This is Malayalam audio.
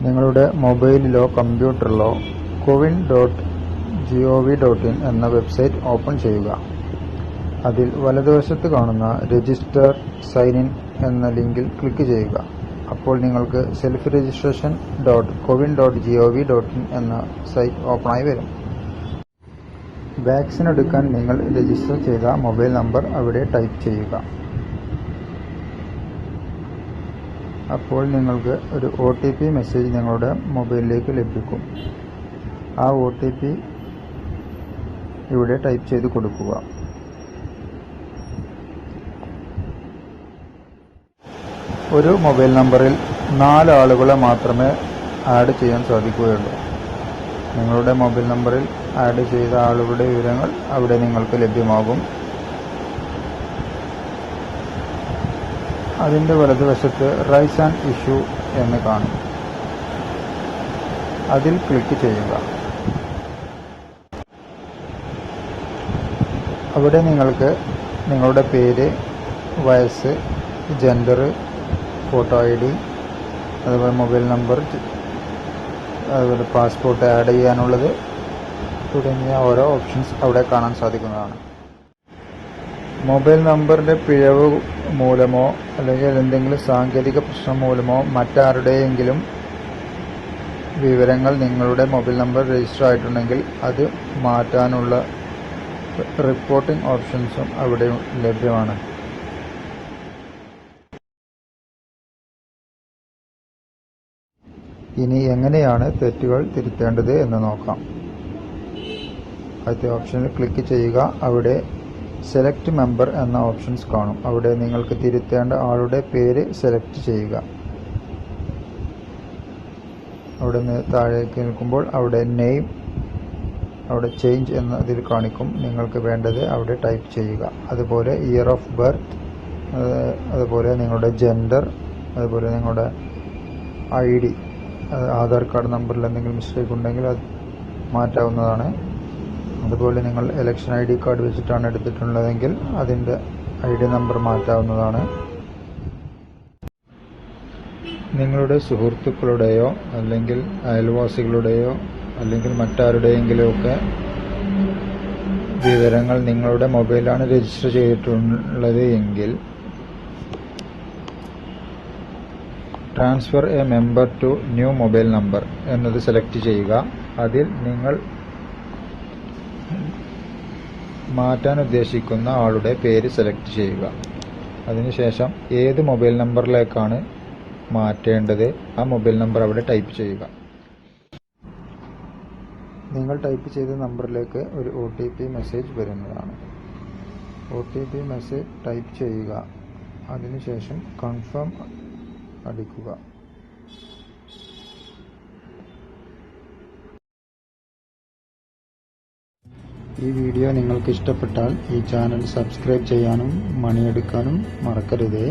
നിങ്ങളുടെ മൊബൈലിലോ കമ്പ്യൂട്ടറിലോ cowin.gov.in എന്ന വെബ്സൈറ്റ് ഓപ്പൺ ചെയ്യുക. അതിൽ വലതുവശത്ത് കാണുന്ന രജിസ്റ്റർ സൈൻ ഇൻ എന്ന ലിങ്കിൽ ക്ലിക്ക് ചെയ്യുക. അപ്പോൾ നിങ്ങൾക്ക് selfregistration.cowin.gov.in എന്ന സൈറ്റ് ഓപ്പണായി വരും. വാക്സിൻ എടുക്കാൻ നിങ്ങൾ രജിസ്റ്റർ ചെയ്ത മൊബൈൽ നമ്പർ അവിടെ ടൈപ്പ് ചെയ്യുക. അപ്പോൾ നിങ്ങൾക്ക് ഒരു OTP മെസ്സേജ് നിങ്ങളുടെ മൊബൈലിലേക്ക് ലഭിക്കും. ആ OTP ഇവിടെ ടൈപ്പ് ചെയ്ത് കൊടുക്കുക. ഒരു മൊബൈൽ നമ്പറിൽ 4 ആളുകളെ മാത്രമേ ആഡ് ചെയ്യാൻ സാധിക്കുകയുള്ളൂ. നിങ്ങളുടെ മൊബൈൽ നമ്പറിൽ ആഡ് ചെയ്ത ആളുകളുടെ വിവരങ്ങൾ അവിടെ നിങ്ങൾക്ക് ലഭ്യമാകും. അതിൻ്റെ വലതുവശത്ത് റൈസ് ആൻഡ് ഇഷ്യൂ എന്ന് കാണും. അതിൽ ക്ലിക്ക് ചെയ്യുക. അവിടെ നിങ്ങൾക്ക് നിങ്ങളുടെ പേര്, വയസ്സ്, ജെൻഡർ, ഫോട്ടോ ID, അതുപോലെ മൊബൈൽ നമ്പർ, അതുപോലെ പാസ്പോർട്ട് ആഡ് ചെയ്യാനുള്ളത് തുടങ്ങിയ ഓരോ ഓപ്ഷൻസ് അവിടെ കാണാൻ സാധിക്കുന്നതാണ്. മൊബൈൽ നമ്പറിൻ്റെ പിഴവ് മൂലമോ അല്ലെങ്കിൽ എന്തെങ്കിലും സാങ്കേതിക പ്രശ്നം മൂലമോ മറ്റാരുടെയെങ്കിലും വിവരങ്ങൾ നിങ്ങളുടെ മൊബൈൽ നമ്പർ രജിസ്റ്റർ ആയിട്ടുണ്ടെങ്കിൽ അത് മാറ്റാനുള്ള റിപ്പോർട്ടിംഗ് ഓപ്ഷൻസും അവിടെ ലഭ്യമാണ്. ഇനി എങ്ങനെയാണ് തെറ്റുകൾ തിരുത്തേണ്ടത് എന്ന് നോക്കാം. ആദ്യത്തെ ഓപ്ഷനിൽ ക്ലിക്ക് ചെയ്യുക. അവിടെ സെലക്ട് മെമ്പർ എന്ന ഓപ്ഷൻസ് കാണും. അവിടെ നിങ്ങൾക്ക് തിരുത്തേണ്ട ആളുടെ പേര് സെലക്ട് ചെയ്യുക. അവിടെ നിന്ന് താഴേക്ക് നിൽക്കുമ്പോൾ അവിടെ നെയിം, അവിടെ ചേഞ്ച് എന്നതിൽ കാണിക്കും. നിങ്ങൾക്ക് വേണ്ടത് അവിടെ ടൈപ്പ് ചെയ്യുക. അതുപോലെ ഇയർ ഓഫ് ബർത്ത്, അതുപോലെ നിങ്ങളുടെ ജെൻഡർ, അതുപോലെ നിങ്ങളുടെ ID, ആധാർ കാർഡ് നമ്പറിൽ എന്തെങ്കിലും മിസ്റ്റേക്ക് ഉണ്ടെങ്കിൽ അത് മാറ്റാവുന്നതാണ്. അതുപോലെ നിങ്ങൾ ഇലക്ഷൻ ID കാർഡ് വെച്ചിട്ടാണ് എടുത്തിട്ടുള്ളതെങ്കിൽ അതിൻ്റെ ID നമ്പർ മാറ്റാവുന്നതാണ്. നിങ്ങളുടെ സുഹൃത്തുക്കളുടെയോ അല്ലെങ്കിൽ അയൽവാസികളുടെയോ അല്ലെങ്കിൽ മറ്റാരുടെയെങ്കിലുമൊക്കെ വിവരങ്ങൾ നിങ്ങളുടെ മൊബൈലാണ് രജിസ്റ്റർ ചെയ്തിട്ടുള്ളത് എങ്കിൽ transfer a member to new mobile number എന്നത് സെലക്ട് ചെയ്യുക. അതിൽ നിങ്ങൾ മാറ്റാൻ ഉദ്ദേശിക്കുന്ന ആളുടെ പേര് സെലക്ട് ചെയ്യുക. അതിനുശേഷം ഏത് മൊബൈൽ നമ്പറിലേക്കാണ് മാറ്റേണ്ടത് ആ മൊബൈൽ നമ്പർ അവിടെ ടൈപ്പ് ചെയ്യുക. നിങ്ങൾ ടൈപ്പ് ചെയ്ത നമ്പറിലേക്ക് ഒരു OTP മെസ്സേജ് വരുന്നതാണ്. OTP മെസ്സേജ് ടൈപ്പ് ചെയ്യുക. അതിനുശേഷം കൺഫേം അടിക്കുക. ഈ വീഡിയോ നിങ്ങൾക്ക് ഇഷ്ടപ്പെട്ടാൽ ഈ ചാനൽ സബ്സ്ക്രൈബ് ചെയ്യാനും മണിയടിക്കാനും മറക്കരുതേ.